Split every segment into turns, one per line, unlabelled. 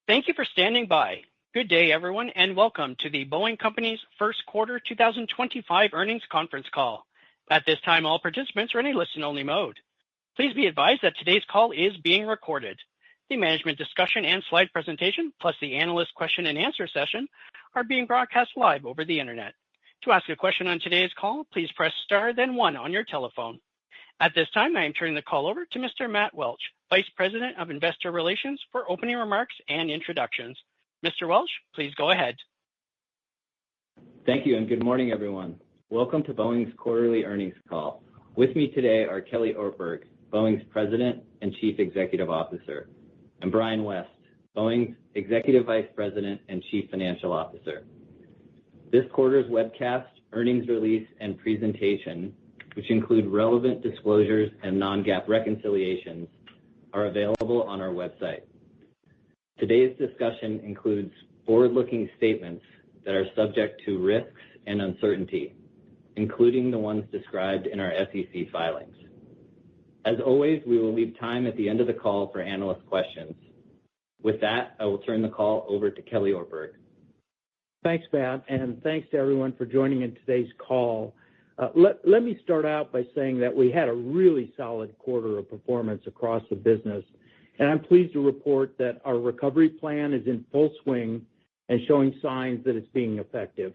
Thank you for standing by. Good day, everyone, and welcome to the Boeing Company's first quarter 2025 earnings conference call. At this time, all participants are in a listen-only mode. Please be advised that today's call is being recorded. The management discussion and slide presentation, plus the analyst question and answer session, are being broadcast live over the internet. To ask a question on today's call, please press star, then 1 on your telephone. At this time, I am turning the call over to Mr. Matt Welch, Vice President of Investor Relations, for opening remarks and introductions. Mr. Welch, please go ahead.
Thank you, and good morning, everyone. Welcome to Boeing's quarterly earnings call. With me today are Kelly Ortberg, Boeing's President and Chief Executive Officer, and Brian West, Boeing's Executive Vice President and Chief Financial Officer. This quarter's webcast, earnings release, and presentation, which include relevant disclosures and non-GAAP reconciliations, are available on our website. Today's discussion includes forward-looking statements that are subject to risks and uncertainty, including the ones described in our SEC filings. As always, we will leave time at the end of the call for analyst questions. With that, I will turn the call over to Kelly Ortberg.
Thanks, Matt, and thanks to everyone for joining in today's call. Let me start out by saying that we had a really solid quarter of performance across the business, and I'm pleased to report that our recovery plan is in full swing and showing signs that it's being effective.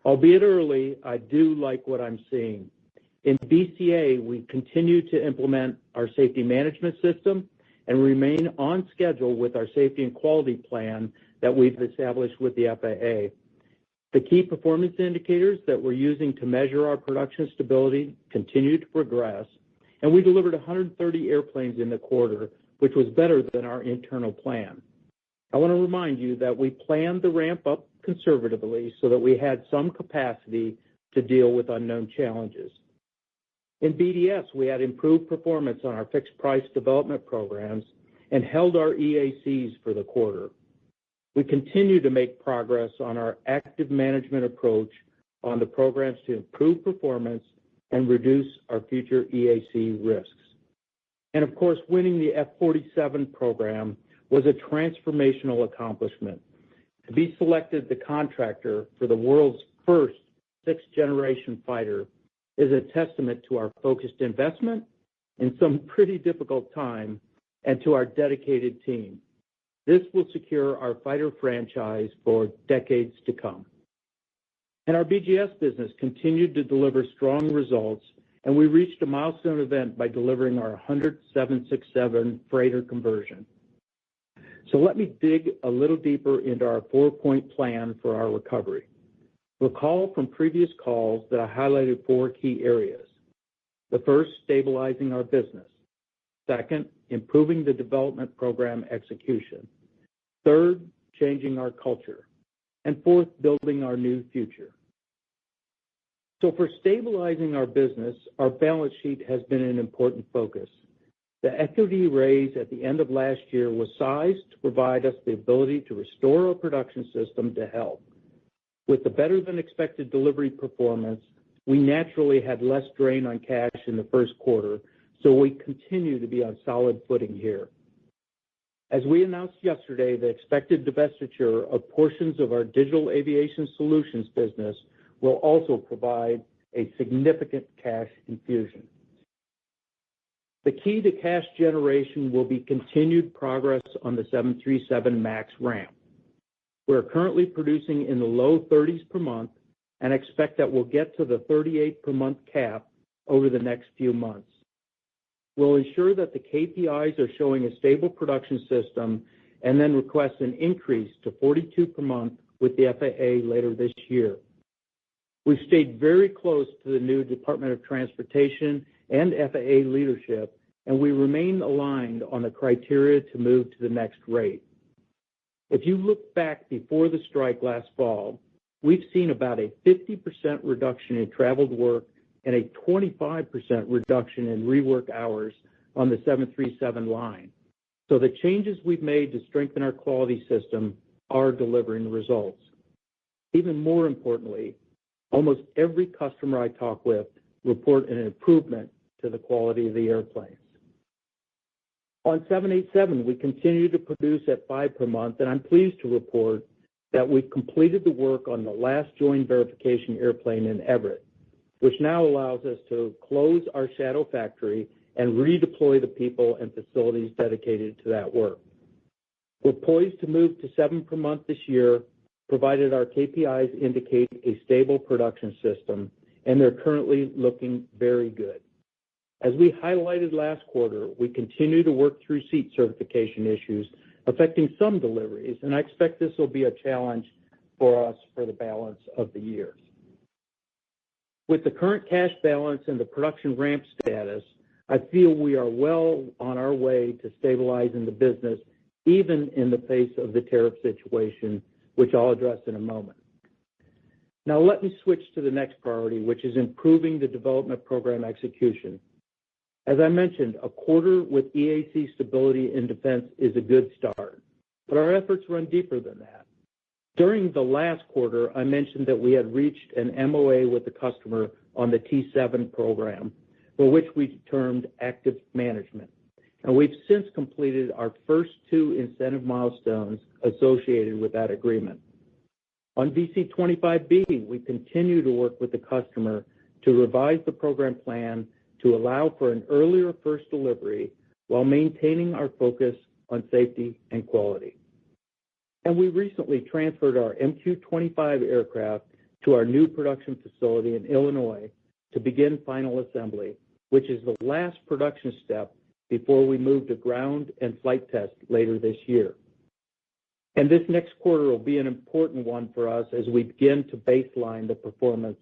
Albeit early, I do like what I'm seeing. In BCA, we continue to implement our safety management system and remain on schedule with our safety and quality plan that we've established with the FAA. The key performance indicators that we're using to measure our production stability continue to progress, and we delivered 130 airplanes in the quarter, which was better than our internal plan. I want to remind you that we planned the ramp up conservatively so that we had some capacity to deal with unknown challenges. In BDS, we had improved performance on our fixed price development programs and held our EACs for the quarter. We continue to make progress on our active management approach on the programs to improve performance and reduce our future EAC risks. And of course, winning the F-47 program was a transformational accomplishment. To be selected the contractor for the world's first sixth-generation fighter is a testament to our focused investment in some pretty difficult time and to our dedicated team. This will secure our fighter franchise for decades to come. And our BGS business continued to deliver strong results, and we reached a milestone event by delivering our 100th 767 freighter conversion. So let me dig a little deeper into our 4-point plan for our recovery. Recall from previous calls that I highlighted 4 key areas. The first, stabilizing our business. Second, improving the development program execution. Third, changing our culture. And fourth, building our new future. So for stabilizing our business, our balance sheet has been an important focus. The equity raise at the end of last year was sized to provide us the ability to restore our production system to health. With the better-than-expected delivery performance, we naturally had less drain on cash in the first quarter, so we continue to be on solid footing here. As we announced yesterday, the expected divestiture of portions of our digital aviation solutions business will also provide a significant cash infusion. The key to cash generation will be continued progress on the 737 MAX ramp. We're currently producing in the low 30s per month and expect that we'll get to the 38 per month cap over the next few months. We'll ensure that the KPIs are showing a stable production system and then request an increase to 42 per month with the FAA later this year. We've stayed very close to the new Department of Transportation and FAA leadership, and we remain aligned on the criteria to move to the next rate. If you look back before the strike last fall, we've seen about a 50% reduction in traveled work and a 25% reduction in rework hours on the 737 line. So the changes we've made to strengthen our quality system are delivering results. Even more importantly, almost every customer I talk with report an improvement to the quality of the airplanes. On 787, we continue to produce at 5 per month, and I'm pleased to report that we've completed the work on the last joint verification airplane in Everett, which now allows us to close our shadow factory and redeploy the people and facilities dedicated to that work. We're poised to move to 7 per month this year, provided our KPIs indicate a stable production system, and they're currently looking very good. As we highlighted last quarter, we continue to work through seat certification issues affecting some deliveries, and I expect this will be a challenge for us for the balance of the year. With the current cash balance and the production ramp status, I feel we are well on our way to stabilizing the business, even in the face of the tariff situation, which I'll address in a moment. Now let me switch to the next priority, which is improving the development program execution. As I mentioned, a quarter with EAC stability in defense is a good start, but our efforts run deeper than that. During the last quarter, I mentioned that we had reached an MOA with the customer on the T7 program, for which we termed active management. And we've since completed our first 2 incentive milestones associated with that agreement. On VC-25B, we continue to work with the customer to revise the program plan to allow for an earlier first delivery while maintaining our focus on safety and quality. And we recently transferred our MQ-25 aircraft to our new production facility in Illinois to begin final assembly, which is the last production step before we move to ground and flight test later this year. And this next quarter will be an important one for us as we begin to baseline the performance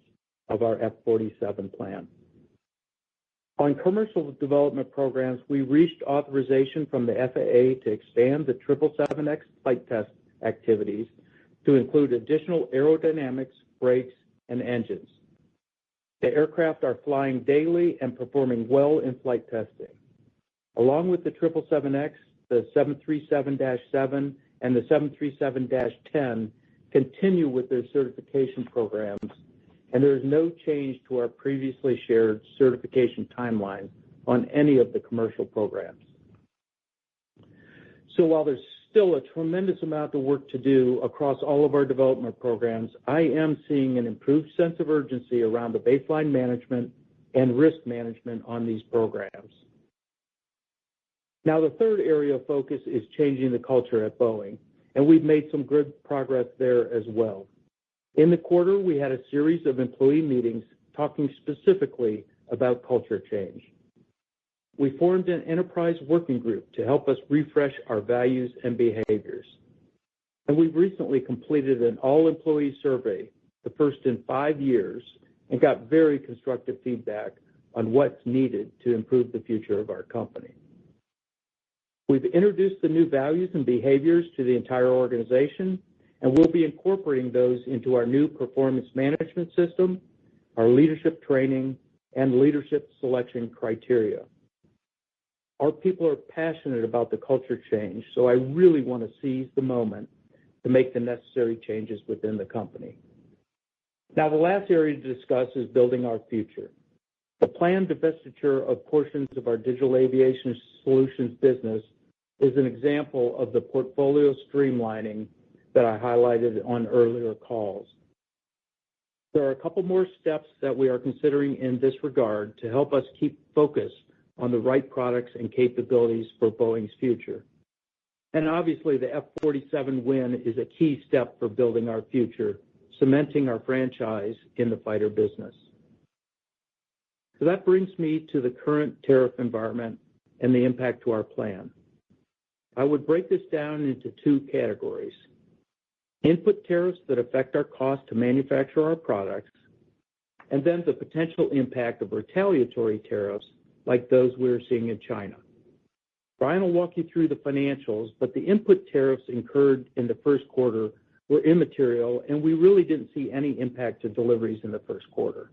of our F-47 plan. On commercial development programs, we reached authorization from the FAA to expand the 777X flight test activities to include additional aerodynamics, brakes, and engines. The aircraft are flying daily and performing well in flight testing. Along with the 777X, the 737-7 and the 737-10 continue with their certification programs, and there is no change to our previously shared certification timeline on any of the commercial programs. So while there's still a tremendous amount of work to do across all of our development programs, I am seeing an improved sense of urgency around the baseline management and risk management on these programs. Now, the third area of focus is changing the culture at Boeing, and we've made some good progress there as well. In the quarter, we had a series of employee meetings talking specifically about culture change. We formed an enterprise working group to help us refresh our values and behaviors. And we've recently completed an all-employee survey, the first in 5 years, and got very constructive feedback on what's needed to improve the future of our company. We've introduced the new values and behaviors to the entire organization, and we'll be incorporating those into our new performance management system, our leadership training, and leadership selection criteria. Our people are passionate about the culture change, so I really want to seize the moment to make the necessary changes within the company. Now, the last area to discuss is building our future. The planned divestiture of portions of our digital aviation solutions business is an example of the portfolio streamlining that I highlighted on earlier calls. There are a couple more steps that we are considering in this regard to help us keep focus on the right products and capabilities for Boeing's future. And obviously, the F-47 win is a key step for building our future, cementing our franchise in the fighter business. So that brings me to the current tariff environment and the impact to our plan. I would break this down into 2 categories: input tariffs that affect our cost to manufacture our products, and then the potential impact of retaliatory tariffs like those we're seeing in China. Brian will walk you through the financials, but the input tariffs incurred in the first quarter were immaterial, and we really didn't see any impact to deliveries in the first quarter.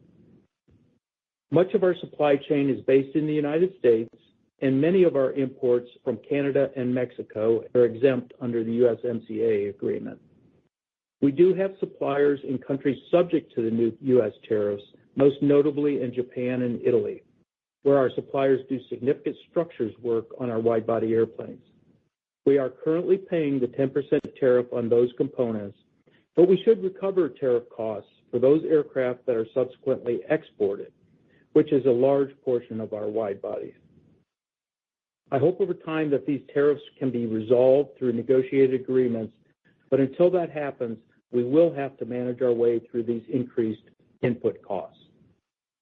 Much of our supply chain is based in the United States, and many of our imports from Canada and Mexico are exempt under the USMCA agreement. We do have suppliers in countries subject to the new U.S. tariffs, most notably in Japan and Italy. where our suppliers do significant structures work on our wide-body airplanes. We are currently paying the 10% tariff on those components, but we should recover tariff costs for those aircraft that are subsequently exported, which is a large portion of our wide bodies. I hope over time that these tariffs can be resolved through negotiated agreements, but until that happens, we will have to manage our way through these increased input costs.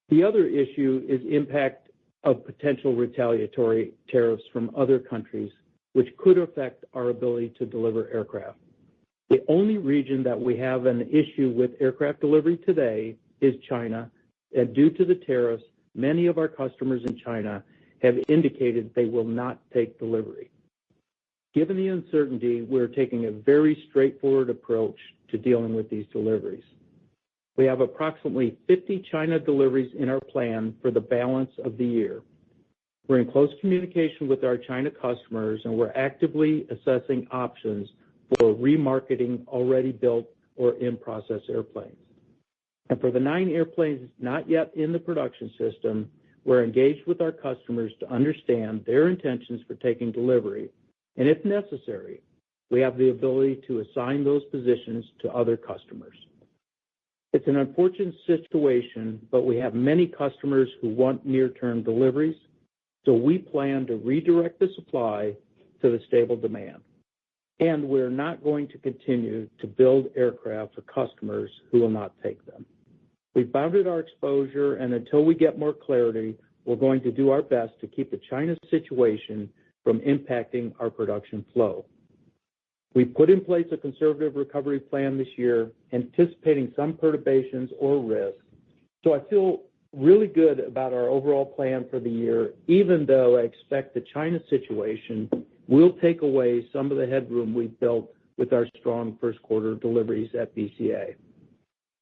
The other issue is impact of potential retaliatory tariffs from other countries, which could affect our ability to deliver aircraft. The only region that we have an issue with aircraft delivery today is China, and due to the tariffs, many of our customers in China have indicated they will not take delivery. Given the uncertainty, we're taking a very straightforward approach to dealing with these deliveries. We have approximately 50 China deliveries in our plan for the balance of the year. We're in close communication with our China customers, and we're actively assessing options for remarketing already built or in-process airplanes. And for the 9 airplanes not yet in the production system, we're engaged with our customers to understand their intentions for taking delivery, and if necessary, we have the ability to assign those positions to other customers. It's an unfortunate situation, but we have many customers who want near-term deliveries, so we plan to redirect the supply to the stable demand. And we're not going to continue to build aircraft for customers who will not take them. We've bounded our exposure, and until we get more clarity, we're going to do our best to keep the China situation from impacting our production flow. We've put in place a conservative recovery plan this year, anticipating some perturbations or risks. So I feel really good about our overall plan for the year, even though I expect the China situation will take away some of the headroom we've built with our strong first quarter deliveries at BCA.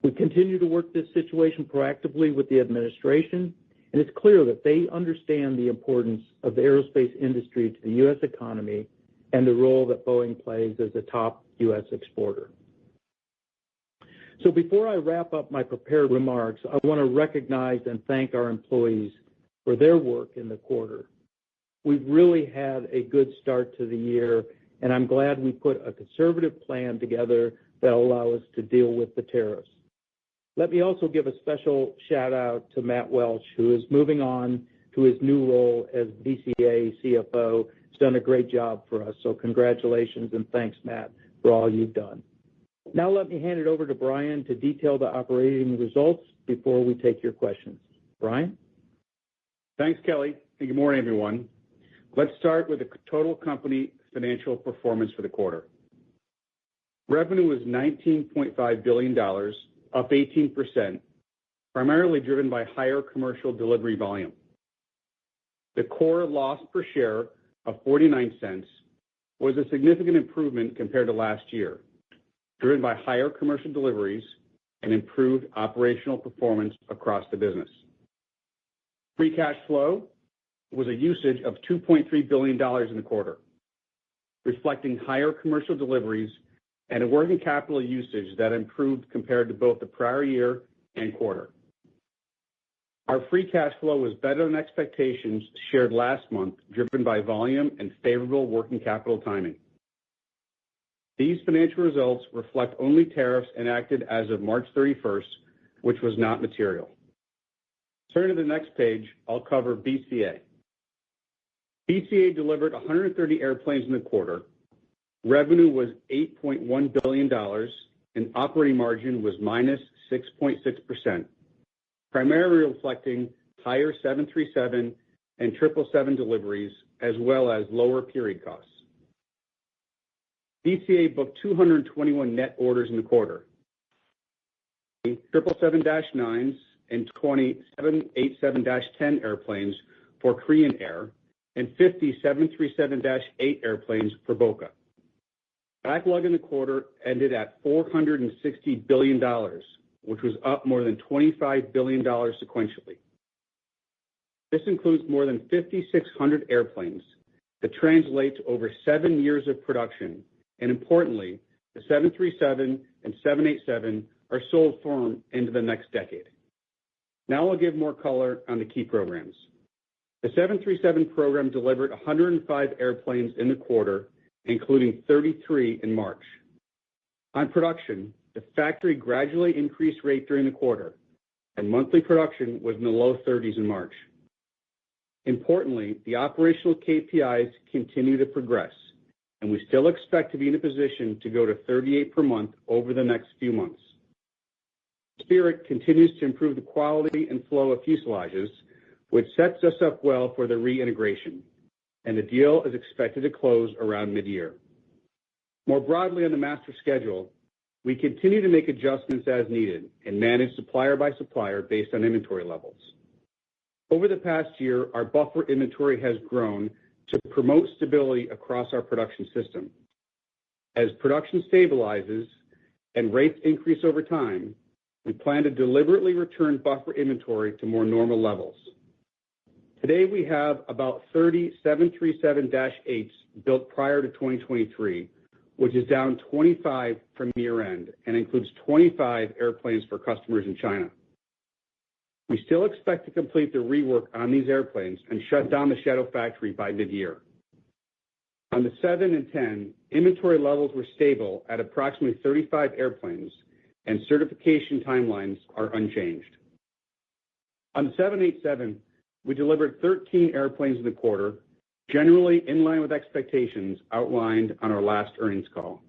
We continue to work this situation proactively with the administration, and it's clear that they understand the importance of the aerospace industry to the U.S. economy and the role that Boeing plays as a top U.S. exporter. So before I wrap up my prepared remarks, I want to recognize and thank our employees for their work in the quarter. We've really had a good start to the year, and I'm glad we put a conservative plan together that will allow us to deal with the tariffs. Let me also give a special shout out to Matt Welch, who is moving on to his new role as BCA CFO. He's done a great job for us, so congratulations and thanks, Matt, for all you've done. Now let me hand it over to Brian to detail the operating results before we take your questions. Brian?
Thanks, Kelly, and good morning, everyone. Let's start with the total company financial performance for the quarter. Revenue was $19.5 billion, up 18%, primarily driven by higher commercial delivery volume. The core loss per share of 49 cents was a significant improvement compared to last year, driven by higher commercial deliveries and improved operational performance across the business. Free cash flow was a usage of $2.3 billion in the quarter, reflecting higher commercial deliveries and a working capital usage that improved compared to both the prior year and quarter. Our free cash flow was better than expectations shared last month, driven by volume and favorable working capital timing. These financial results reflect only tariffs enacted as of March 31st, which was not material. Turning to the next page, I'll cover BCA. BCA delivered 130 airplanes in the quarter. Revenue was $8.1 billion, and operating margin was minus 6.6%, primarily reflecting higher 737 and 777 deliveries, as well as lower period costs. BCA booked 221 net orders in the quarter, 777-9s and 20 787-10 airplanes for Korean Air, and 50 737-8 airplanes for Boca. Backlog in the quarter ended at $460 billion, which was up more than $25 billion sequentially. This includes more than 5,600 airplanes that translate to over 7 years of production, and importantly, the 737 and 787 are sold firm into the next decade. Now I'll give more color on the key programs. The 737 program delivered 105 airplanes in the quarter, including 33 in March. On production, the factory gradually increased rate during the quarter, and monthly production was in the low 30s in March. Importantly, the operational KPIs continue to progress, and we still expect to be in a position to go to 38 per month over the next few months. Spirit continues to improve the quality and flow of fuselages, which sets us up well for the reintegration, and the deal is expected to close around mid-year. More broadly on the master schedule, we continue to make adjustments as needed and manage supplier by supplier based on inventory levels. Over the past year, our buffer inventory has grown to promote stability across our production system. As production stabilizes and rates increase over time, we plan to deliberately return buffer inventory to more normal levels. Today, we have about 30 737-8s built prior to 2023, which is down 25 from year-end and includes 25 airplanes for customers in China. We still expect to complete the rework on these airplanes and shut down the shadow factory by mid-year. On the 7 and 10, inventory levels were stable at approximately 35 airplanes, and certification timelines are unchanged. On the 787, we delivered 13 airplanes in the quarter, generally in line with expectations outlined on our last earnings call.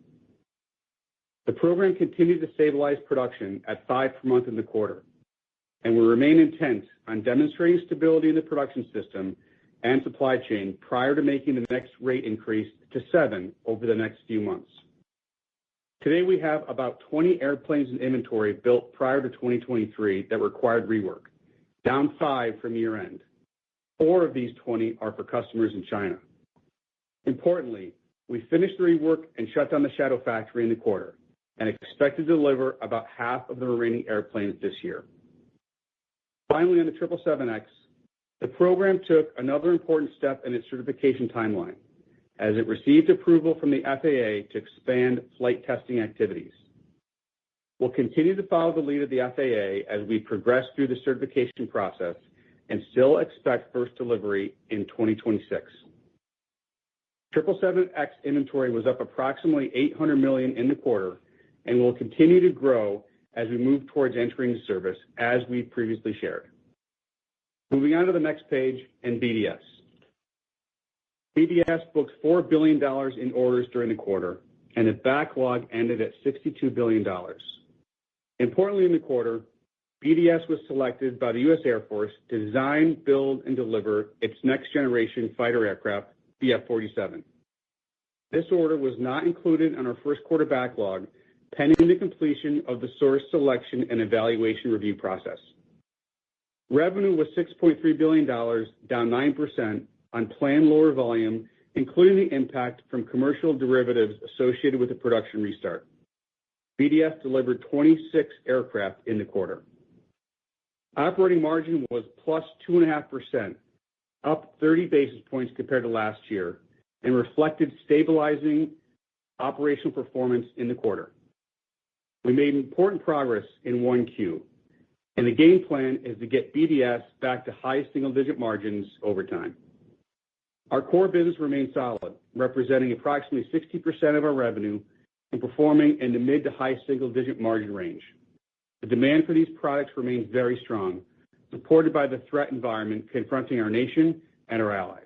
The program continued to stabilize production at 5 per month in the quarter, and we remain intent on demonstrating stability in the production system and supply chain prior to making the next rate increase to 7 over the next few months. Today, we have about 20 airplanes in inventory built prior to 2023 that required rework, down 5 from year-end. 4 of these 20 are for customers in China. Importantly, we finished the rework and shut down the shadow factory in the quarter and expect to deliver about half of the remaining airplanes this year. Finally, on the 777X, the program took another important step in its certification timeline as it received approval from the FAA to expand flight testing activities. We'll continue to follow the lead of the FAA as we progress through the certification process and still expect first delivery in 2026. 777X inventory was up approximately $800 million in the quarter and will continue to grow as we move towards entering service, as we previously shared. Moving on to the next page and BDS. BDS booked $4 billion in orders during the quarter, and the backlog ended at $62 billion. Importantly, in the quarter, BDS was selected by the U.S. Air Force to design, build, and deliver its next-generation fighter aircraft, the F-47. This order was not included on our first quarter backlog, pending the completion of the source selection and evaluation review process. Revenue was $6.3 billion, down 9% on planned lower volume, including the impact from commercial derivatives associated with the production restart. BDS delivered 26 aircraft in the quarter. Operating margin was plus 2.5%, up 30 basis points compared to last year, and reflected stabilizing operational performance in the quarter. We made important progress in 1Q, and the game plan is to get BDS back to high single-digit margins over time. Our core business remains solid, representing approximately 60% of our revenue and performing in the mid to high single-digit margin range. The demand for these products remains very strong, supported by the threat environment confronting our nation and our allies.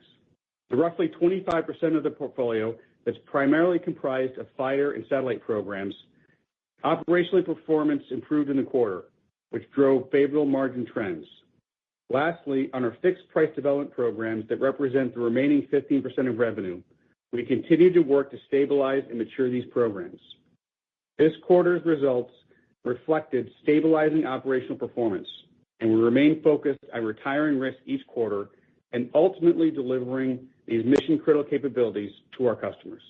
The roughly 25% of the portfolio that's primarily comprised of fighter and satellite programs, operationally performance improved in the quarter, which drove favorable margin trends. Lastly, on our fixed-price development programs that represent the remaining 15% of revenue, we continue to work to stabilize and mature these programs. This quarter's results reflected stabilizing operational performance, and we remain focused on retiring risk each quarter and ultimately delivering these mission-critical capabilities to our customers.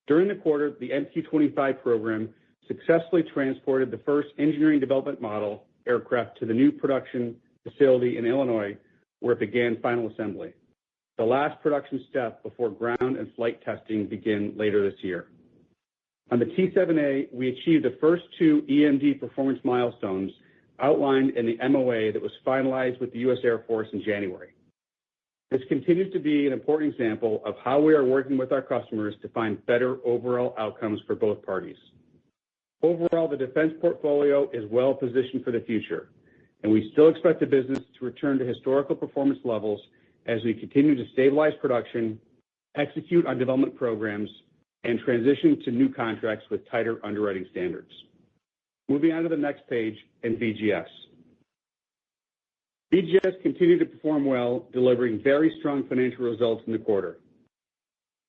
During the quarter, the MQ-25 program successfully transported the first engineering development model aircraft to the new production facility in Illinois, where it began final assembly, the last production step before ground and flight testing begin later this year. On the T-7A, we achieved the first 2 EMD performance milestones outlined in the MOA that was finalized with the U.S. Air Force in January. This continues to be an important example of how we are working with our customers to find better overall outcomes for both parties. Overall, the defense portfolio is well positioned for the future, and we still expect the business to return to historical performance levels as we continue to stabilize production, execute on development programs, and transition to new contracts with tighter underwriting standards. Moving on to the next page and BGS. BGS continued to perform well, delivering very strong financial results in the quarter.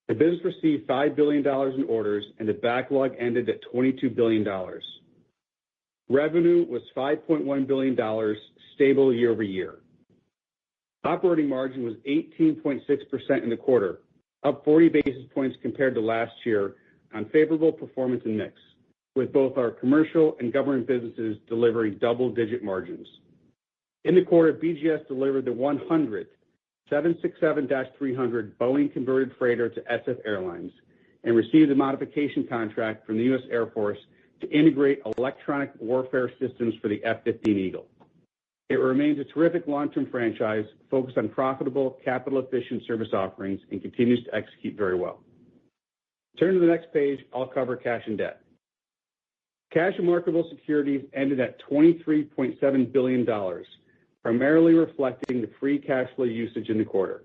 The business received $5 billion in orders, and the backlog ended at $22 billion. Revenue was $5.1 billion, stable year over year. Operating margin was 18.6% in the quarter, up 40 basis points compared to last year on favorable performance and mix, with both our commercial and government businesses delivering double-digit margins. In the quarter, BGS delivered the 100th 767-300 Boeing converted freighter to SF Airlines and received a modification contract from the U.S. Air Force to integrate electronic warfare systems for the F-15 Eagle. It remains a terrific long-term franchise focused on profitable, capital-efficient service offerings and continues to execute very well. Turn to the next page. I'll cover cash and debt. Cash and marketable securities ended at $23.7 billion, primarily reflecting the free cash flow usage in the quarter.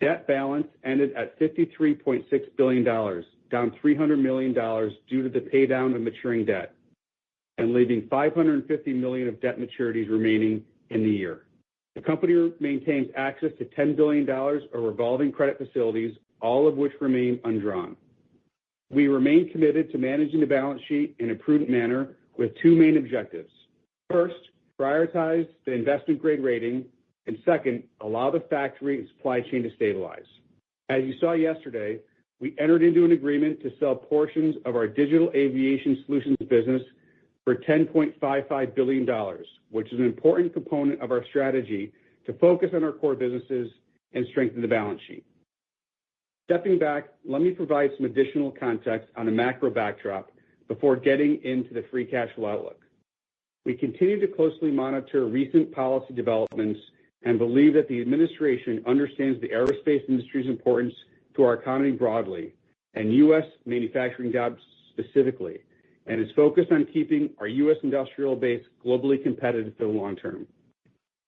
Debt balance ended at $53.6 billion, down $300 million due to the paydown of maturing debt, and leaving $550 million of debt maturities remaining in the year. The company maintains access to $10 billion of revolving credit facilities, all of which remain undrawn. We remain committed to managing the balance sheet in a prudent manner with two main objectives. First, prioritize the investment-grade rating, and second, allow the factory and supply chain to stabilize. As you saw yesterday, we entered into an agreement to sell portions of our digital aviation solutions business for $10.55 billion, which is an important component of our strategy to focus on our core businesses and strengthen the balance sheet. Stepping back, let me provide some additional context on the macro backdrop before getting into the free cash flow outlook. We continue to closely monitor recent policy developments and believe that the administration understands the aerospace industry's importance to our economy broadly and U.S. manufacturing jobs specifically, and is focused on keeping our U.S. industrial base globally competitive for the long term.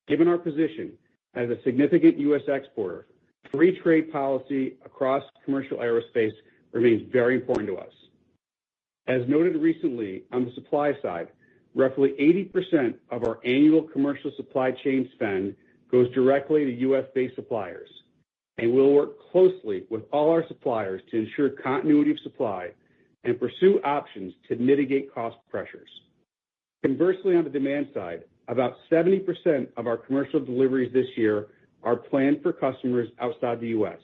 Given our position as a significant U.S. exporter, free trade policy across commercial aerospace remains very important to us. As noted recently, on the supply side, roughly 80% of our annual commercial supply chain spend goes directly to U.S.-based suppliers, and we'll work closely with all our suppliers to ensure continuity of supply and pursue options to mitigate cost pressures. Conversely, on the demand side, about 70% of our commercial deliveries this year are planned for customers outside the U.S.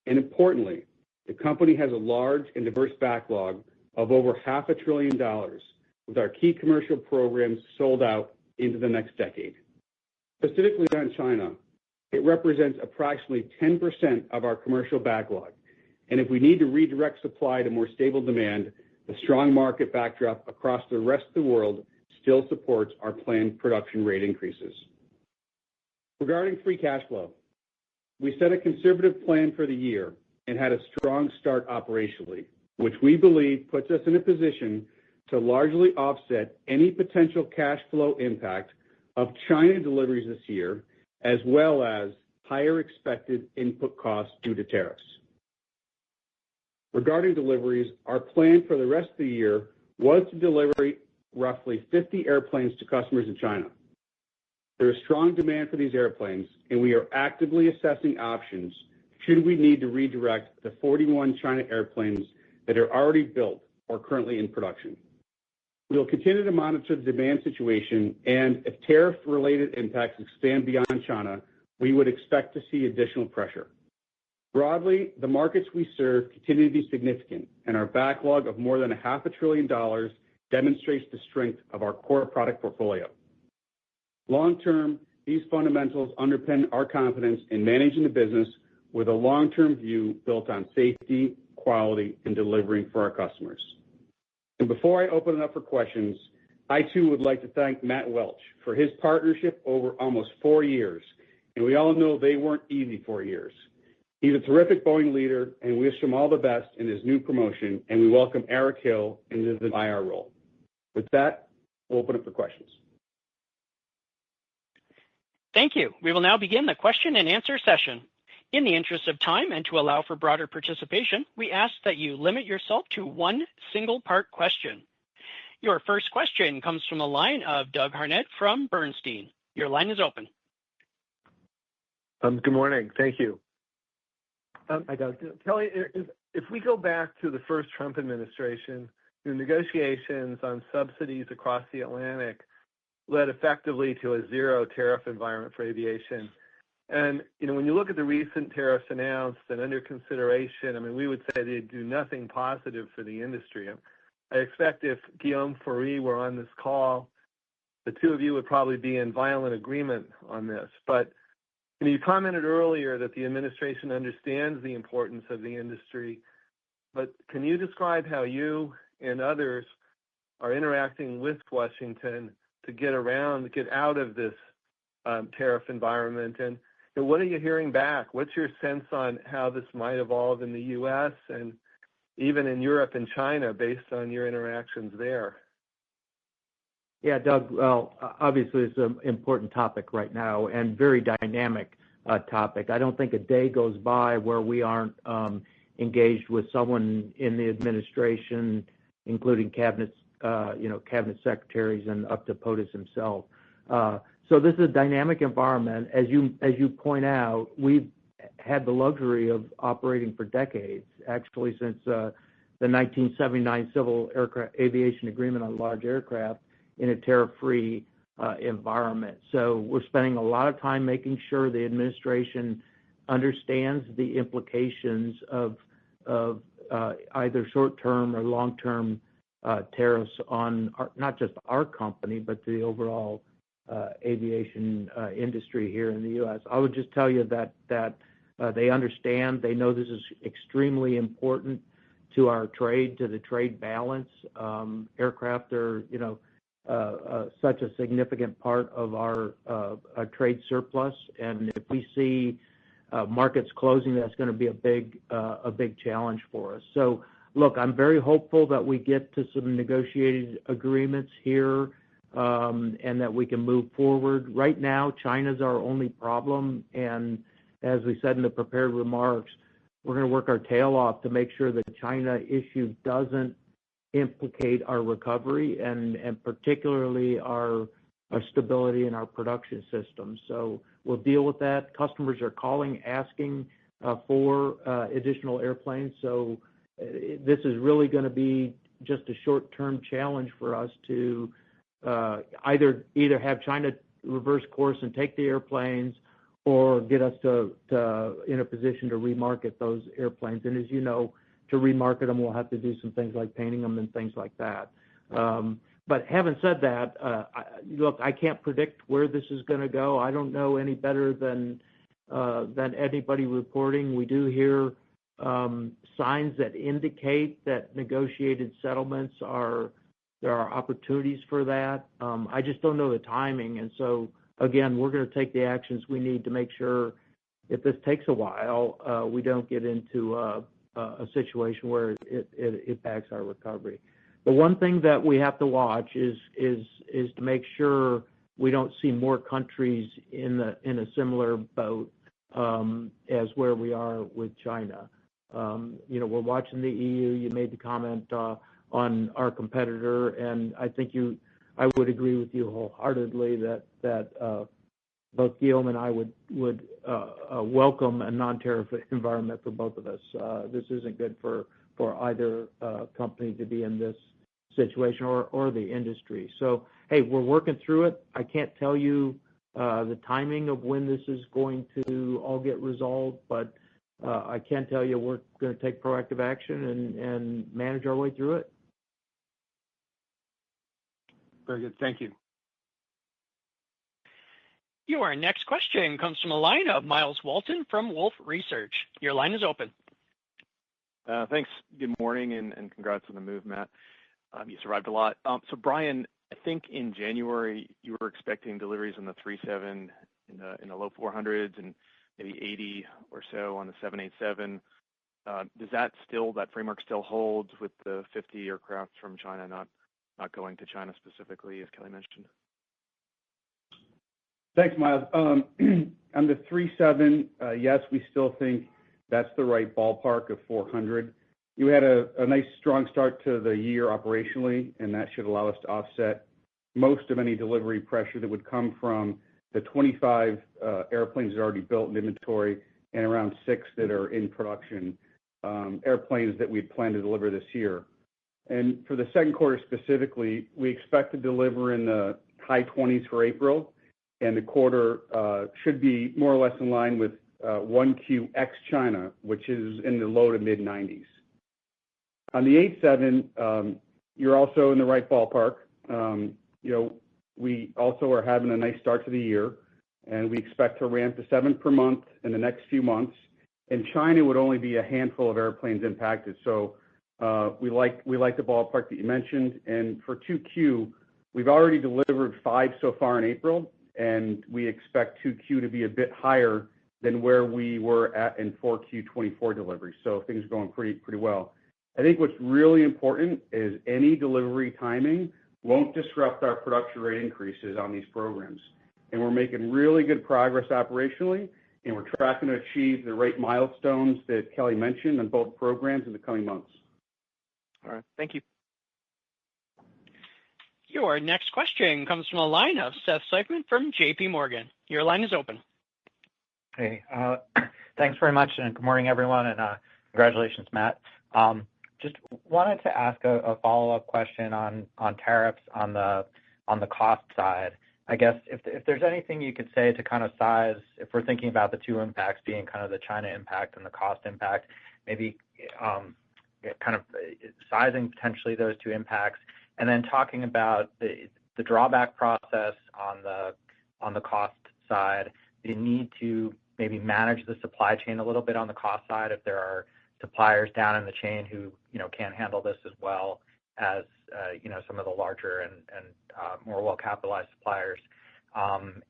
And importantly, the company has a large and diverse backlog of over $500 billion, with our key commercial programs sold out into the next decade. Specifically on China, it represents approximately 10% of our commercial backlog, and if we need to redirect supply to more stable demand, the strong market backdrop across the rest of the world still supports our planned production rate increases. Regarding free cash flow, we set a conservative plan for the year and had a strong start operationally, which we believe puts us in a position to largely offset any potential cash flow impact of China deliveries this year, as well as higher expected input costs due to tariffs. Regarding deliveries, our plan for the rest of the year was to deliver roughly 50 airplanes to customers in China. There is strong demand for these airplanes, and we are actively assessing options should we need to redirect the 41 China airplanes that are already built or currently in production. We will continue to monitor the demand situation, and if tariff-related impacts expand beyond China, we would expect to see additional pressure. Broadly, the markets we serve continue to be significant, and our backlog of more than $500 billion demonstrates the strength of our core product portfolio. Long-term, these fundamentals underpin our confidence in managing the business with a long-term view built on safety, quality, and delivering for our customers. And before I open it up for questions, I too would like to thank Matt Welch for his partnership over almost 4 years and we all know they weren't easy 4 years. He's a terrific Boeing leader, and we wish him all the best in his new promotion, and we welcome Eric Hill into the IR role. With that, we'll open up for questions.
Thank you. We will now begin the question and answer session. In the interest of time and to allow for broader participation, we ask that you limit yourself to one single part question. Your first question comes from the line of Doug Harned from Bernstein. Your line is open.
Good morning. Thank you.
Hi, Doug.
Kelly, if we go back to the first Trump administration, the negotiations on subsidies across the Atlantic led effectively to a zero tariff environment for aviation. And, when you look at the recent tariffs announced and under consideration, I mean, we would say they do nothing positive for the industry. I expect if Guillaume Faury were on this call, the two of you would probably be in violent agreement on this. But you commented earlier that the administration understands the importance of the industry, but can you describe how you and others are interacting with Washington to get out of this tariff environment? And what are you hearing back? What's your sense on how this might evolve in the U.S. and even in Europe and China based on your interactions there?
Yeah, Doug, well, obviously it's an important topic right now and very dynamic topic. I don't think a day goes by where we aren't engaged with someone in the administration, including cabinet secretaries and up to POTUS himself. So this is a dynamic environment. As you point out, we've had the luxury of operating for decades, actually since the 1979 Civil Aviation Agreement on Large Aircraft, in a tariff-free environment. So we're spending a lot of time making sure the administration understands the implications of either short-term or long-term tariffs on not just our company, but the overall aviation industry here in the U.S. I would just tell you that they understand. They know this is extremely important to our trade, to the trade balance. Aircraft are, such a significant part of our trade surplus, and if we see markets closing, that's going to be a big challenge for us. So, look, I'm very hopeful that we get to some negotiated agreements here, and that we can move forward. Right now, China's our only problem, and as we said in the prepared remarks, we're going to work our tail off to make sure the China issue doesn't implicate our recovery and particularly our stability in our production system. So we'll deal with that. Customers are calling, asking for additional airplanes. So this is really going to be just a short-term challenge for us to either have China reverse course and take the airplanes, or get us to in a position to remarket those airplanes. And as you know, to remarket them, we'll have to do some things like painting them and things like that. But having said that, look, I can't predict where this is going to go. I don't know any better than anybody reporting. We do hear signs that indicate that negotiated settlements there are opportunities for that. I just don't know the timing. And so, again, we're going to take the actions we need to make sure if this takes a while, we don't get into a situation where it impacts our recovery. The one thing that we have to watch is to make sure we don't see more countries in a similar boat as where we are with China. We're watching the EU. You made the comment on our competitor, and I think I would agree with you wholeheartedly that both Guillaume and I would welcome a non-tariff environment for both of us. This isn't good for either company to be in this situation or the industry. So, hey, we're working through it. I can't tell you the timing of when this is going to all get resolved, but I can tell you we're going to take proactive action and manage our way through it.
Very good. Thank you.
Your next question comes from a line of Miles Walton from Wolfe Research. Your line is open.
Thanks. Good morning, and congrats on the move, Matt. You survived a lot. So, Brian, I think in January you were expecting deliveries on the 737 in the low 400s and maybe 80 or so on the 787. Does that framework still hold with the 50 aircraft from China not going to China specifically, as Kelly mentioned?
Thanks, Miles. On the 37, yes, we still think that's the right ballpark of 400. You had a nice strong start to the year operationally, and that should allow us to offset most of any delivery pressure that would come from the 25 airplanes that are already built in inventory and around 6 that are in production, airplanes that we'd planned to deliver this year. And for the second quarter specifically, we expect to deliver in the high 20s for April, and the quarter should be more or less in line with 1Q ex-China, which is in the low to mid-90s. On the 87, you're also in the right ballpark. We also are having a nice start to the year, and we expect to ramp to 7 per month in the next few months. And China would only be a handful of airplanes impacted. So we like the ballpark that you mentioned. And for 2Q, we've already delivered 5 so far in April, and we expect 2Q to be a bit higher than where we were at in 4Q 24 delivery. So things are going pretty well. I think what's really important is any delivery timing won't disrupt our production rate increases on these programs. And we're making really good progress operationally, and we're tracking to achieve the right milestones that Kelly mentioned on both programs in the coming months.
All right. Thank you.
Your next question comes from a line of Seth Seifman from JP Morgan. Your line is open.
Hey, thanks very much, and good morning, everyone, and congratulations, Matt. Just wanted to ask a follow-up question on tariffs on the cost side. I guess if there's anything you could say to kind of size, if we're thinking about the two impacts being kind of the China impact and the cost impact, maybe kind of sizing potentially those two impacts, and then talking about the drawback process on the cost side, the need to maybe manage the supply chain a little bit on the cost side if there are suppliers down in the chain who can't handle this as well as some of the larger and more well-capitalized suppliers,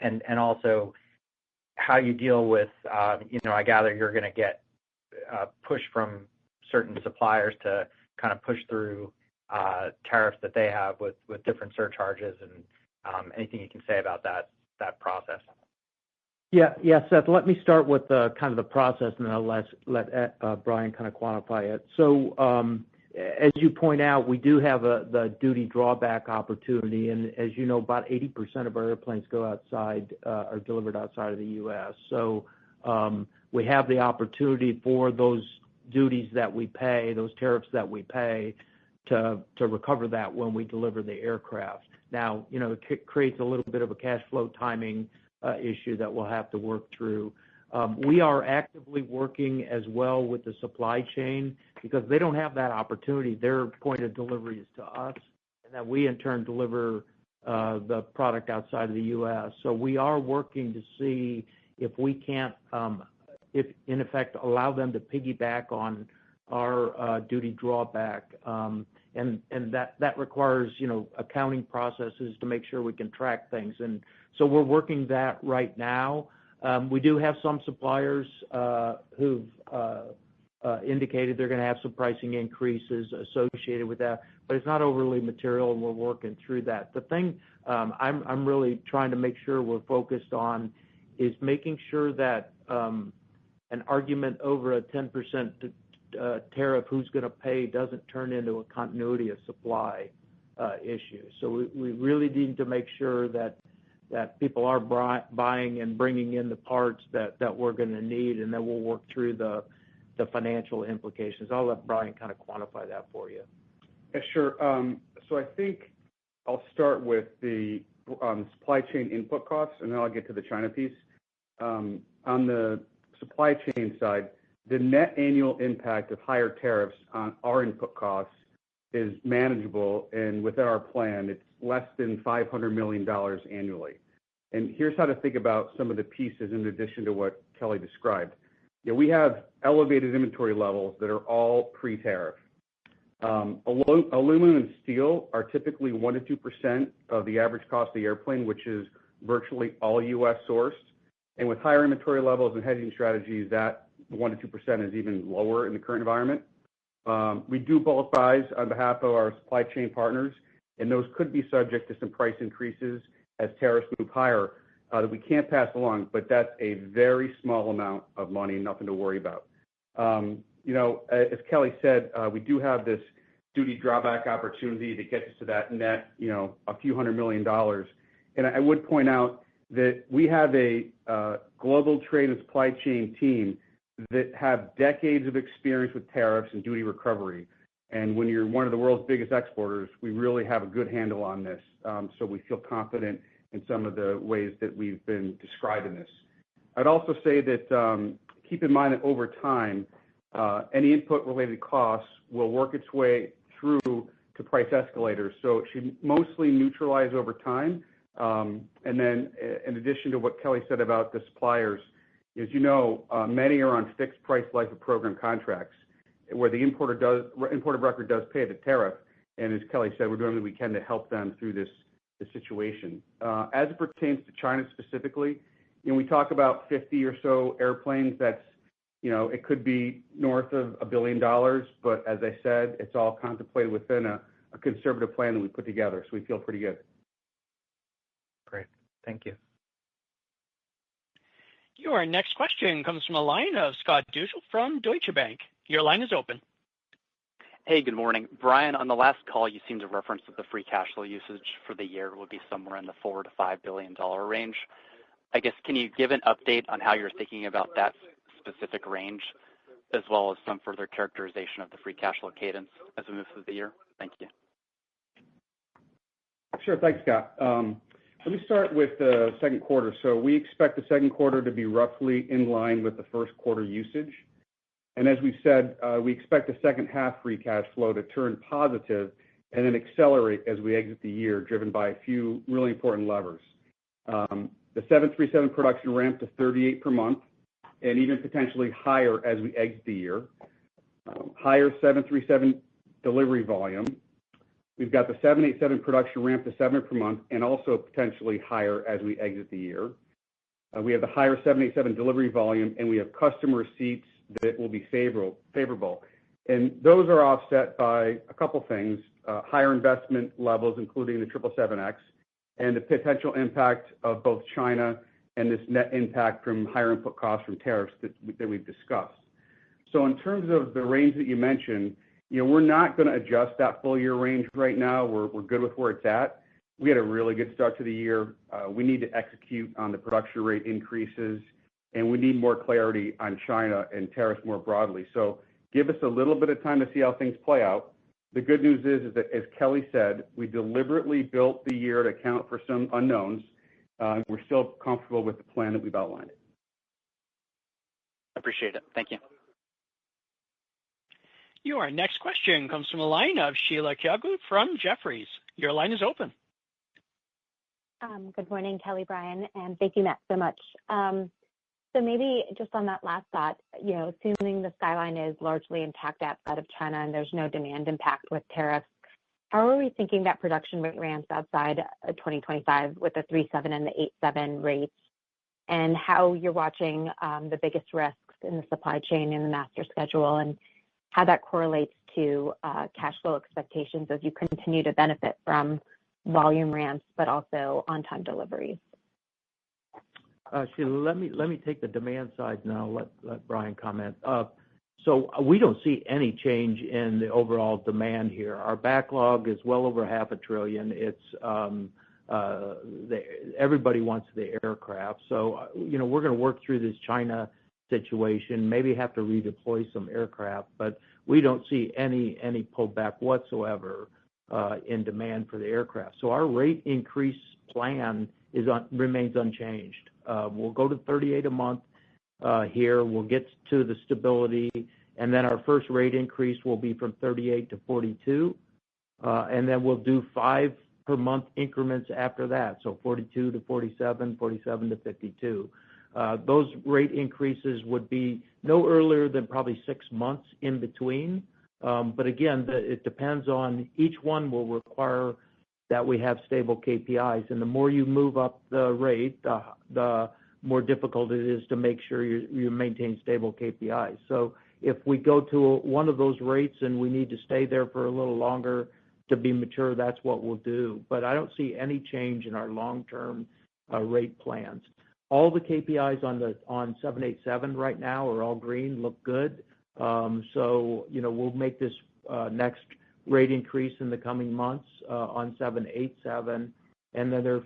and also how you deal with I gather you're going to get push from certain suppliers to kind of push through tariffs that they have with different surcharges, and anything you can say about that process.
Yeah, Seth, let me start with kind of the process, and then I'll let Brian kind of quantify it. So as you point out, we do have the duty drawback opportunity, and as you know, about 80% of our airplanes go outside, are delivered outside of the U.S. So we have the opportunity for those duties that we pay, those tariffs that we pay, to recover that when we deliver the aircraft. Now, it creates a little bit of a cash flow timing issue that we'll have to work through. We are actively working as well with the supply chain because they don't have that opportunity. Their point of delivery is to us, and that we in turn deliver the product outside of the U.S. So we are working to see if we can't, if in effect, allow them to piggyback on our duty drawback. And that requires, accounting processes to make sure we can track things. And so we're working that right now. We do have some suppliers who've indicated they're going to have some pricing increases associated with that, but it's not overly material, and we're working through that. The thing I'm really trying to make sure we're focused on is making sure that an argument over a 10% tariff, who's going to pay, doesn't turn into a continuity of supply issue. So we really need to make sure that people are buying and bringing in the parts that we're going to need, and then we'll work through the financial implications. I'll let Brian kind of quantify that for you.
Yeah, sure. So I think I'll start with the supply chain input costs, and then I'll get to the China piece. On the supply chain side, the net annual impact of higher tariffs on our input costs is manageable, and within our plan, it's less than $500 million annually. And here's how to think about some of the pieces in addition to what Kelly described. We have elevated inventory levels that are all pre-tariff. Aluminum and steel are typically 1 to 2% of the average cost of the airplane, which is virtually all U.S. sourced. And with higher inventory levels and hedging strategies, that 1 to 2% is even lower in the current environment. We do bulk buys on behalf of our supply chain partners, and those could be subject to some price increases as tariffs move higher that we can't pass along, but that's a very small amount of money, nothing to worry about. As Kelly said, we do have this duty drawback opportunity that gets us to that net, a few $100 million. And I would point out that we have a global trade and supply chain team that have decades of experience with tariffs and duty recovery. And when you're one of the world's biggest exporters, we really have a good handle on this. So we feel confident in some of the ways that we've been describing this. I'd also say that keep in mind that over time, any input-related costs will work its way through to price escalators. So it should mostly neutralize over time. And then in addition to what Kelly said about the suppliers, as you know, many are on fixed price life of program contracts where the importer of record does pay the tariff. And as Kelly said, we're doing what we can to help them through this situation. As it pertains to China specifically, we talk about 50 or so airplanes. That's, it could be north of $1 billion, but as I said, it's all contemplated within a conservative plan that we put together. So we feel pretty good.
Great. Thank you.
Your next question comes from a line of Scott Deuschle from Deutsche Bank. Your line is open.
Hey, good morning. Brian, on the last call, you seemed to reference that the free cash flow usage for the year would be somewhere in the $4 to $5 billion range. I guess, can you give an update on how you're thinking about that specific range, as well as some further characterization of the free cash flow cadence as we move through the year? Thank you.
Sure. Thanks, Scott. Let me start with the second quarter. So we expect the second quarter to be roughly in line with the first quarter usage. And as we've said, we expect the second half free cash flow to turn positive and then accelerate as we exit the year, driven by a few really important levers. The 737 production ramp to 38 per month and even potentially higher as we exit the year. Higher 737 delivery volume. We've got the 787 production ramp to 7 per month and also potentially higher as we exit the year. We have the higher 787 delivery volume, and we have customer receipts that will be favorable. And those are offset by a couple things, higher investment levels, including the 777X, and the potential impact of both China and this net impact from higher input costs from tariffs that we've discussed. So in terms of the range that you mentioned, we're not going to adjust that full year range right now. We're good with where it's at. We had a really good start to the year. We need to execute on the production rate increases, and we need more clarity on China and tariffs more broadly. So give us a little bit of time to see how things play out. The good news is that, as Kelly said, we deliberately built the year to account for some unknowns. We're still comfortable with the plan that we've outlined.
Appreciate it. Thank you.
Your next question comes from a line of Sheila Kahyaoglu from Jefferies. Your line is open.
Good morning, Kelly, Brian, and thank you, Matt, so much. So maybe just on that last thought, assuming the skyline is largely intact outside of China and there's no demand impact with tariffs, how are we thinking that production rate ramps outside of 2025 with the 37 and the 87 rates, and how you're watching the biggest risks in the supply chain and the master schedule, and how that correlates to cash flow expectations as you continue to benefit from volume ramps, but also on-time deliveries?
Sheila, let me take the demand side now. Let Brian comment. So we don't see any change in the overall demand here. Our backlog is well over $500 billion. It's everybody wants the aircraft. So we're going to work through this China situation, maybe have to redeploy some aircraft, but we don't see any pullback whatsoever in demand for the aircraft. So our rate increase plan remains unchanged. We'll go to 38 a month here. We'll get to the stability, and then our first rate increase will be from 38 to 42, and then we'll do 5 per month increments after that. So 42 to 47, 47 to 52. Those rate increases would be no earlier than probably 6 months in between. But again, it depends on each one will require that we have stable KPIs. And the more you move up the rate, the more difficult it is to make sure you maintain stable KPIs. So if we go to one of those rates and we need to stay there for a little longer to be mature, that's what we'll do. But I don't see any change in our long-term rate plans. All the KPIs on 787 right now are all green, look good. So, we'll make this next rate increase in the coming months on 787, and then there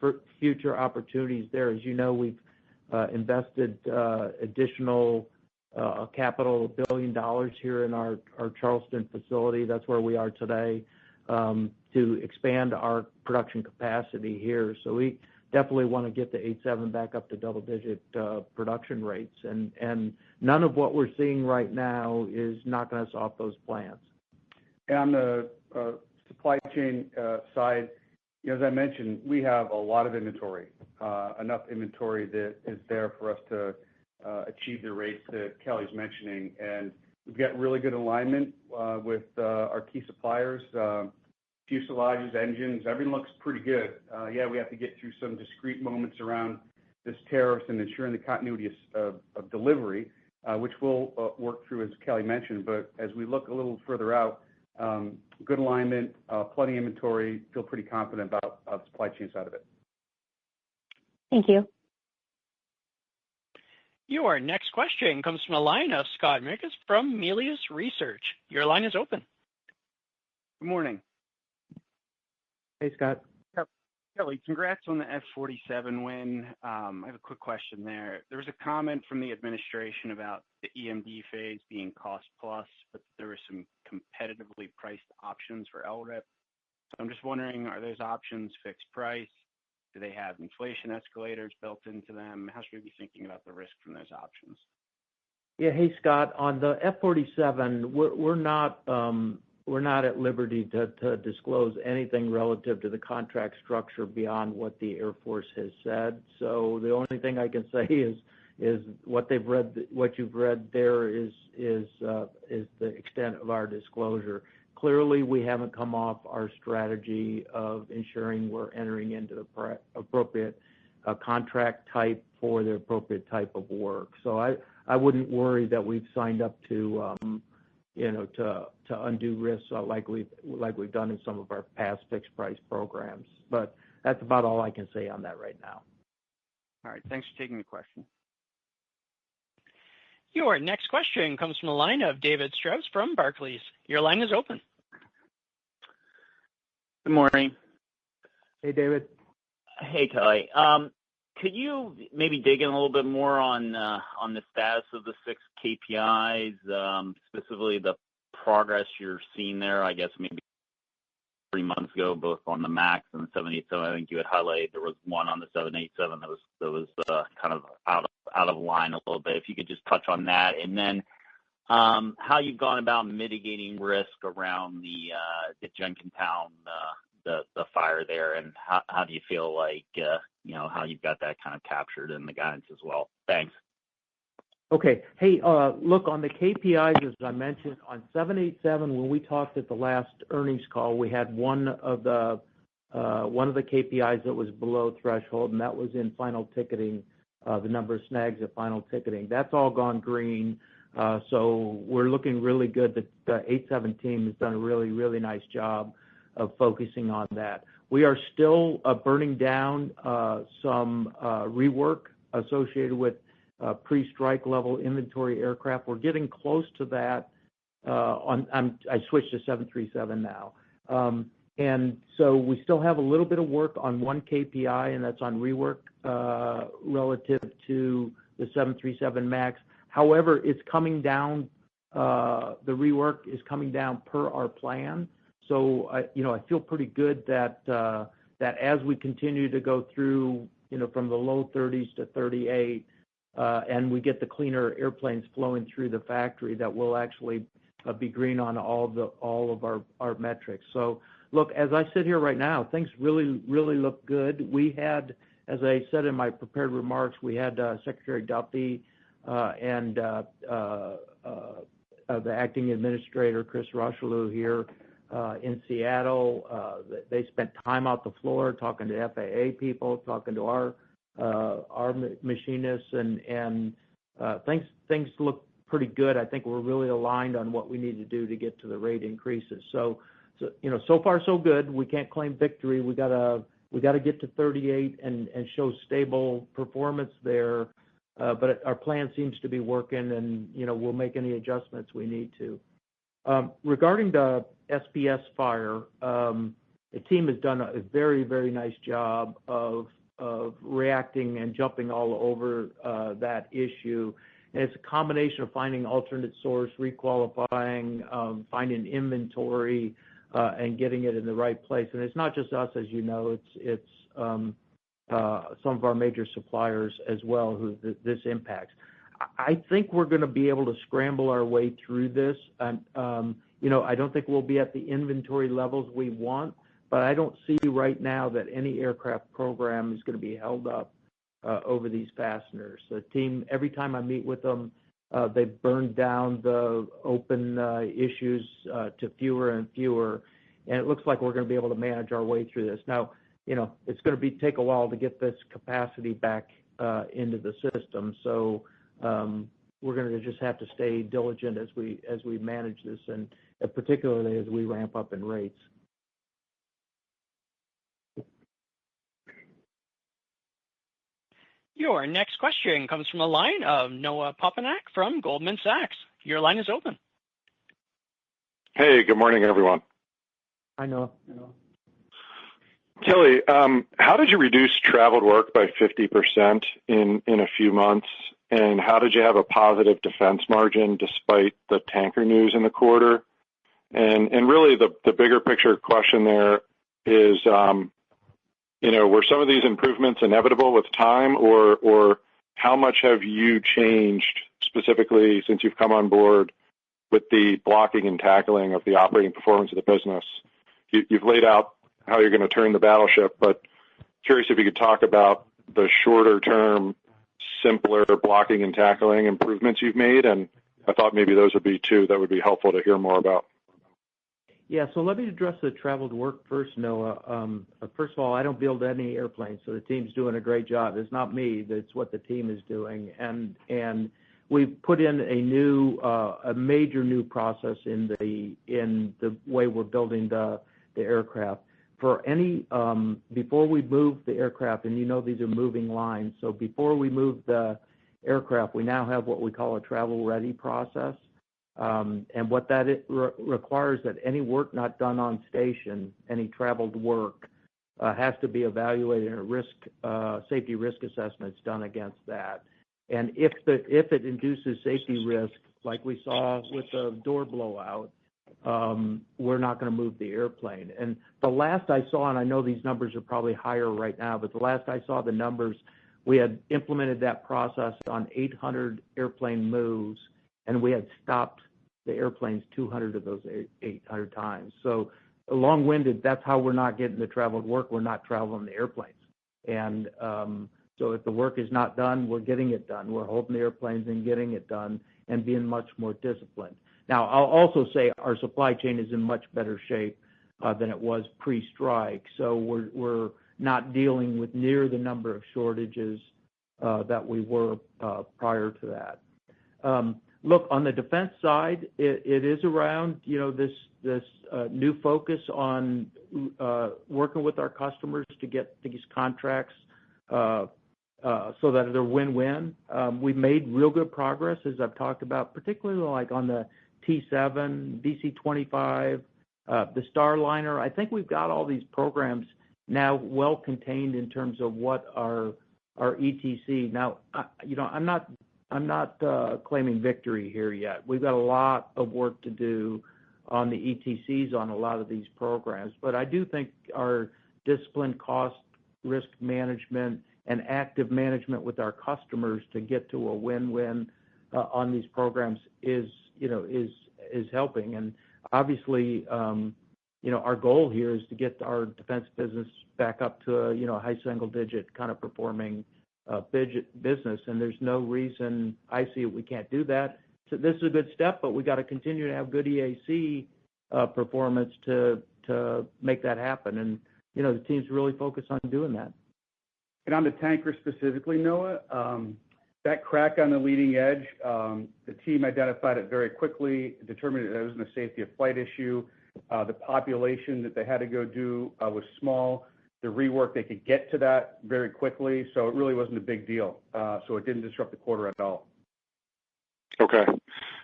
are future opportunities there. As you know, we've invested additional capital, $1 billion here in our Charleston facility. That's where we are today, to expand our production capacity here. So we definitely want to get the 87 back up to double-digit production rates, and none of what we're seeing right now is knocking us off those plans.
And on the supply chain side, as I mentioned, we have a lot of inventory, enough inventory that is there for us to achieve the rates that Kelly's mentioning, and we've got really good alignment with our key suppliers. Fuselages, engines, everything looks pretty good. We have to get through some discrete moments around this tariffs and ensuring the continuity of delivery, which we'll work through, as Kelly mentioned. But as we look a little further out, good alignment, plenty of inventory, feel pretty confident about the supply chain side of it.
Thank you.
Your next question comes from a line of Scott Mikus from Melius Research. Your line is open.
Good morning.
Hey, Scott.
Kelly, congrats on the F-47 win. I have a quick question there. There was a comment from the administration about the EMD phase being cost plus, but there were some competitively priced options for LRIP. So I'm just wondering, are those options fixed price? Do they have inflation escalators built into them? How should we be thinking about the risk from those options?
Yeah, hey, Scott, on the F-47, we're not at liberty to disclose anything relative to the contract structure beyond what the Air Force has said. So the only thing I can say is what they've read, what you've read there is the extent of our disclosure. Clearly, we haven't come off our strategy of ensuring we're entering into the appropriate contract type for the appropriate type of work. So I wouldn't worry that we've signed up to undue risks like we've done in some of our past fixed price programs. But that's about all I can say on that right now.
All right. Thanks for taking the question.
Your next question comes from the line of David Strauss from Barclays. Your line is open.
Good morning.
Hey, David.
Hey, Kelly. Could you maybe dig in a little bit more on the status of the 6 KPIs, specifically the progress you're seeing there? I guess maybe 3 months ago, both on the MAX and the 787. I think you had highlighted there was one on the 787 that was kind of out of line a little bit. If you could just touch on that, and then how you've gone about mitigating risk around the Jenkintown the fire there, and how do you feel like how you've got that kind of captured in the guidance as well? Thanks.
Okay. Hey, look, on the KPIs, as I mentioned, on 787, when we talked at the last earnings call, we had one of the KPIs that was below threshold, and that was in final ticketing, the number of snags at final ticketing. That's all gone green. So we're looking really good. The 87 team has done a really, really nice job of focusing on that. We are still burning down some rework associated with pre-strike level inventory aircraft. We're getting close to that. I switched to 737 now. And so we still have a little bit of work on one KPI, and that's on rework relative to the 737 MAX. However, it's coming down. The rework is coming down per our plan. So I feel pretty good that as we continue to go through, from the low 30s to 38, and we get the cleaner airplanes flowing through the factory, that we'll actually be green on all of our metrics. So look, as I sit here right now, things really, really look good. We had, as I said in my prepared remarks, we had Secretary Duffy and the acting administrator, Chris Rushelou, here in Seattle. They spent time out the floor talking to FAA people, talking to our our machinists, and things look pretty good. I think we're really aligned on what we need to do to get to the rate increases. So far so good. We can't claim victory. We gotta get to 38 and show stable performance there. But our plan seems to be working, and we'll make any adjustments we need to. Regarding the SPS fire, the team has done a very, very nice job of reacting and jumping all over that issue. And it's a combination of finding alternate source, requalifying, finding inventory, and getting it in the right place. And it's not just us, as you know, it's some of our major suppliers as well who this impacts. I think we're going to be able to scramble our way through this. I don't think we'll be at the inventory levels we want, but I don't see right now that any aircraft program is going to be held up over these fasteners. The team, every time I meet with them, they've burned down the open issues to fewer and fewer, and it looks like we're going to be able to manage our way through this. Now, it's going to take a while to get this capacity back into the system, so we're going to just have to stay diligent as we manage this, and particularly as we ramp up in rates.
Your next question comes from a line of Noah Poponak from Goldman Sachs. Your line is open.
Hey, good morning, everyone.
Hi, Noah.
Kelly, how did you reduce traveled work by 50% in a few months? And how did you have a positive defense margin despite the tanker news in the quarter? And really the bigger picture question there is, were some of these improvements inevitable with time, or how much have you changed specifically since you've come on board with the blocking and tackling of the operating performance of the business? You've laid out how you're going to turn the battleship, but curious if you could talk about the shorter term, simpler blocking and tackling improvements you've made, and I thought maybe those would be two that would be helpful to hear more about.
Yeah, so let me address the traveled work first, Noah. First of all, I don't build any airplanes, so the team's doing a great job. It's not me; it's what the team is doing, and we've put in a major new process in the way we're building the aircraft. For any before we move the aircraft, and these are moving lines, so before we move the aircraft, we now have what we call a travel ready process. And what that requires that any work not done on station, any traveled work, has to be evaluated and safety risk assessments done against that. And if it induces safety risk, like we saw with the door blowout, we're not going to move the airplane. And the last I saw, and I know these numbers are probably higher right now, but the last I saw the numbers, we had implemented that process on 800 airplane moves, and we had stopped the airplanes 200 of those 800 times. So long-winded, that's how we're not getting the traveled work. We're not traveling the airplanes. And so if the work is not done, we're getting it done. We're holding the airplanes and getting it done and being much more disciplined. Now, I'll also say our supply chain is in much better shape than it was pre-strike. So we're not dealing with near the number of shortages that we were prior to that. Look, on the defense side, it is around this new focus on working with our customers to get these contracts so that they're win-win. We've made real good progress, as I've talked about, particularly like on the T7, DC-25, the Starliner. I think we've got all these programs now well contained in terms of what our ETC. Now, I'm not claiming victory here yet. We've got a lot of work to do on the ETCs on a lot of these programs, but I do think our disciplined cost risk management and active management with our customers to get to a win-win on these programs is helping. And obviously, our goal here is to get our defense business back up to a high single-digit kind of performing business, and there's no reason I see we can't do that. So this is a good step, but we got to continue to have good EAC performance to make that happen. And the team's really focused on doing that.
And on the tanker specifically, Noah, that crack on the leading edge, the team identified it very quickly, determined that it wasn't a safety of flight issue. The population that they had to go do was small. The rework, they could get to that very quickly, so it really wasn't a big deal. So it didn't disrupt the quarter at all.
Okay.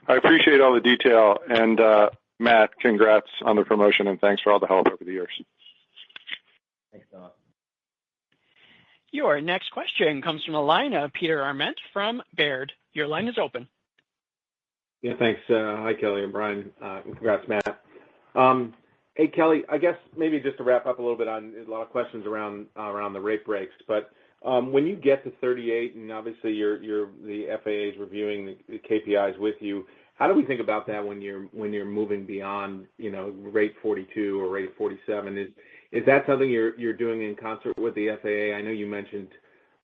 I appreciate all the detail. And Matt, congrats on the promotion, and thanks for all the help over the years.
Thanks, Noah.
Your next question comes from the line of Peter Arment from Baird. Your line is open.
Yeah, thanks. Hi, Kelly and Brian. Congrats, Matt. Hey, Kelly, I guess maybe just to wrap up a little bit on a lot of questions around the rate breaks, but when you get to 38, and obviously the FAA is reviewing the KPIs with you, how do we think about that when you're moving beyond, rate 42 or rate 47? Is that something you're doing in concert with the FAA? I know you mentioned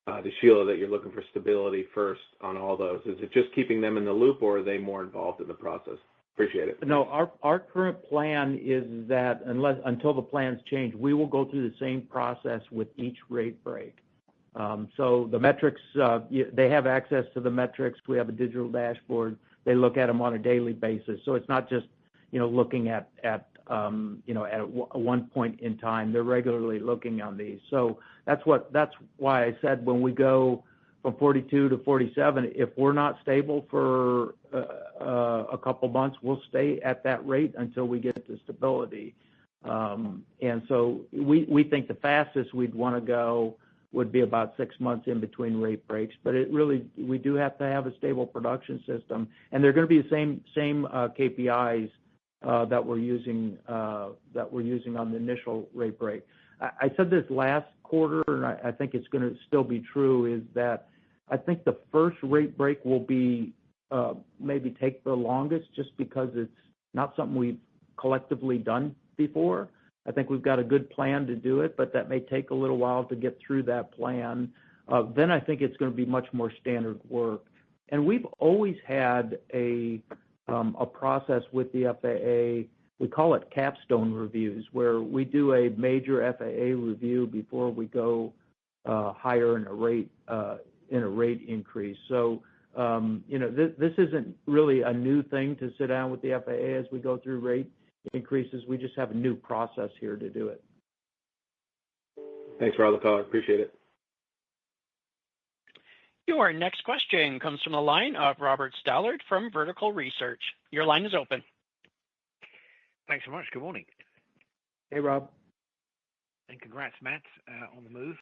to Sheila that you're looking for stability first on all those. Is it just keeping them in the loop, or are they more involved in the process? Appreciate it.
No, our current plan is that until the plans change, we will go through the same process with each rate break. So the metrics, they have access to the metrics. We have a digital dashboard. They look at them on a daily basis. So it's not just, looking at one point in time. They're regularly looking on these. So that's why I said when we go from 42 to 47, if we're not stable for a couple months, we'll stay at that rate until we get to stability. And so we think the fastest we'd want to go would be about 6 months in between rate breaks. But we do have to have a stable production system, and they're going to be the same KPIs that we're using on the initial rate break. I said this last quarter, and I think it's going to still be true, is that I think the first rate break will be maybe take the longest just because it's not something we've collectively done before. I think we've got a good plan to do it, but that may take a little while to get through that plan. Then I think it's going to be much more standard work. And we've always had a process with the FAA. We call it capstone reviews, where we do a major FAA review before we go higher in a rate increase. So this isn't really a new thing to sit down with the FAA as we go through rate increases. We just have a new process here to do it.
Thanks for all the color. Appreciate it.
Your next question comes from the line of Robert Stallard from Vertical Research. Your line is open.
Thanks so much. Good morning.
Hey, Rob.
And congrats, Matt, on the move.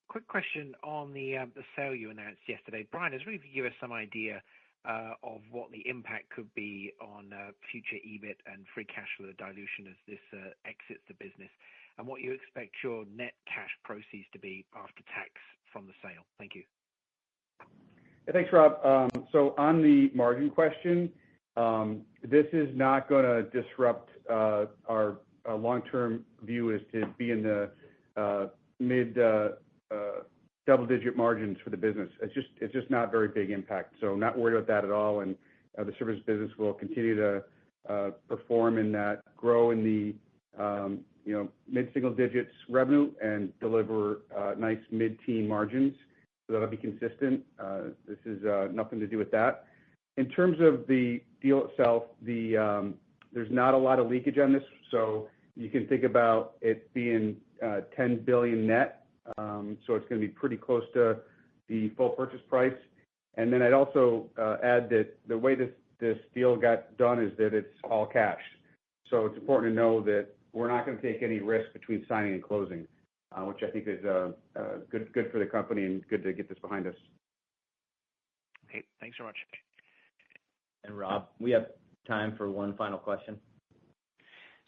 Quick question on the sale you announced yesterday. Brian, I was wondering if you could give us some idea of what the impact could be on future EBIT and free cash flow dilution as this exits the business, and what you expect your net cash proceeds to be after tax from the sale. Thank you.
Yeah, thanks, Rob. So on the margin question, this is not going to disrupt our long-term view is to be in the mid double-digit margins for the business. It's just not very big impact. So not worried about that at all. And the service business will continue to perform in that, grow in the mid-single digits revenue and deliver nice mid-teen margins. So that'll be consistent. This is nothing to do with that. In terms of the deal itself, there's not a lot of leakage on this, so you can think about it being $10 billion net. So it's going to be pretty close to the full purchase price. And then I'd also add that the way this deal got done is that it's all cash. So it's important to know that we're not going to take any risk between signing and closing, which I think is good for the company and good to get this behind us.
Okay, thanks so much.
And Rob, we have time for one final question.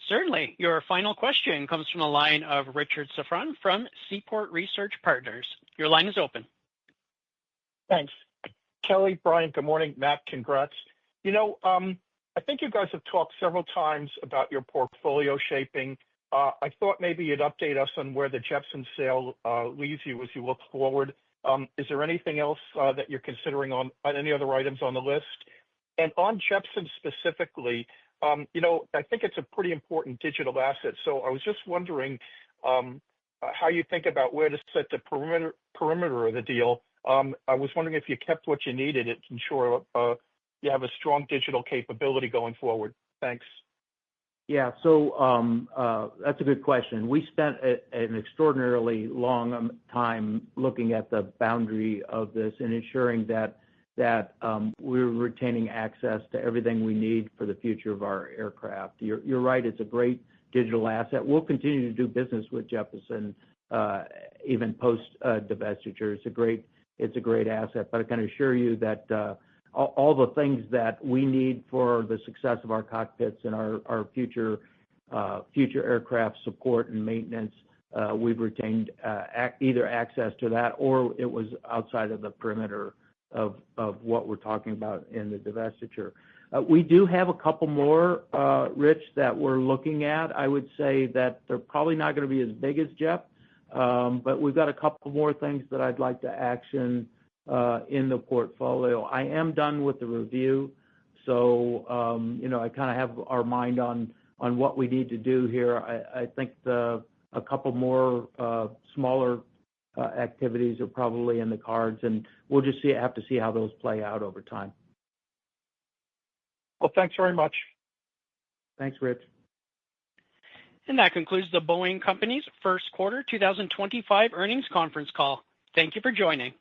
Certainly. Your final question comes from the line of Richard Safran from Seaport Research Partners. Your line is open.
Thanks. Kelly, Brian, good morning. Matt, congrats. I think you guys have talked several times about your portfolio shaping. I thought maybe you'd update us on where the Jeppesen sale leaves you as you look forward. Is there anything else that you're considering on any other items on the list? And on Jeppesen specifically, I think it's a pretty important digital asset. So I was just wondering, how you think about where to set the perimeter of the deal. I was wondering if you kept what you needed to ensure you have a strong digital capability going forward. Thanks.
Yeah, so that's a good question. We spent an extraordinarily long time looking at the boundary of this and ensuring that we're retaining access to everything we need for the future of our aircraft. You're right, it's a great digital asset. We'll continue to do business with Jeppesen even post divestiture. It's a great asset, but I can assure you that all the things that we need for the success of our cockpits and our future aircraft support and maintenance, we've retained either access to that or it was outside of the perimeter of what we're talking about in the divestiture. We do have a couple more, Rich, that we're looking at. I would say that they're probably not going to be as big as Jeff, but we've got a couple more things that I'd like to action in the portfolio. I am done with the review, so I kind of have our mind on what we need to do here. I think a couple more smaller activities are probably in the cards, and we'll just have to see how those play out over time.
Well, thanks very much.
Thanks, Rich.
And that concludes the Boeing Company's first quarter 2025 earnings conference call. Thank you for joining.